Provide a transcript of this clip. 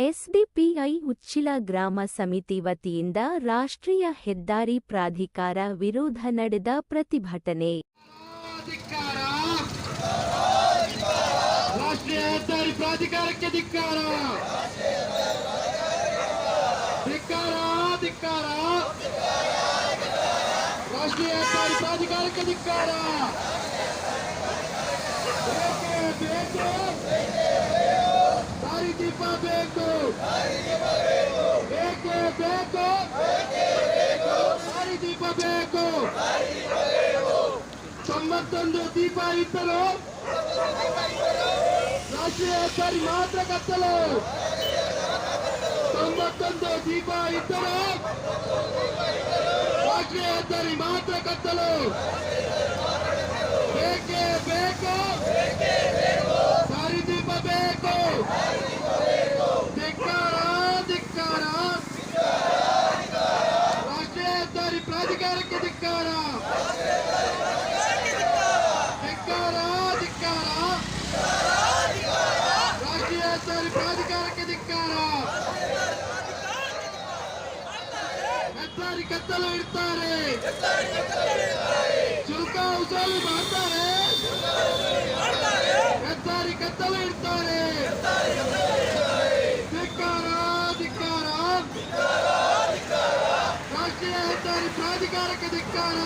SDPI Uchila ಗ್ರಾಮ ಸಮಿತಿ ವತಿಯಿಂದ ರಾಷ್ಟ್ರೀಯ ಹೆದ್ದಾರಿ ಪ್ರಾಧಿಕಾರ ವಿರೋಧ ನಡೆದ ಪ್ರತಿಭಟನೆ. ರಾಷ್ಟ್ರೀಯ ಹೆದ್ದಾರಿ ಪ್ರಾಧಿಕಾರಕ್ಕೆ ಧಿಕ್ಕಾರ. ರಾಷ್ಟ್ರೀಯ ಹೆದ್ದಾರಿ ಪ್ರಾಧಿಕಾರಕ್ಕೆ ಧಿಕ್ಕಾರ. ದಾರಿದೀಪ ಬೇಕು, ಬೇಕೇ ಬೇಕು, ದಾರಿದೀಪ ಬೇಕು. 91 ದೀಪ ಇದ್ದರು ರಾಷ್ಟ್ರೀಯ ಹೆದ್ದಾರಿ ಮಾತ್ರ ಕತ್ತಲು. 91 ದೀಪ ಇದ್ದರು ರಾಷ್ಟ್ರೀಯ ಹೆದ್ದಾರಿ ಮಾತ್ರ ಕತ್ತಲು. ಬೇಕೇ ಬೇಕು, ದಾರಿದೀಪ ಬೇಕು. ಧಿಕ್ಕಾರ, ರಾಷ್ಟ್ರೀಯ ಹೆದ್ದಾರಿ ಪ್ರಾಧಿಕಾರಕ್ಕೆ ಧಿಕ್ಕಾರ. ರಾಷ್ಟ್ರೀಯ ಹೆದ್ದಾರಿ ಪ್ರಾಧಿಕಾರಕ್ಕೆ ಧಿಕ್ಕಾರ. ಹೆದ್ದಾರಿ ಕತ್ತಲು ಇಡ್ತಾರೆ, ಶುಲ್ಕ ವಸೂಲಿ ಮಾಡ್ತಾರೆ, ಹೆದ್ದಾರಿ ಕತ್ತಲು ಇಡ್ತಾರೆ. ಧಿಕ್ಕಾರ, ರಾಷ್ಟ್ರೀಯ ಹೆದ್ದಾರಿ ಪ್ರಾಧಿಕಾರಕ್ಕೆ ಧಿಕ್ಕಾರ.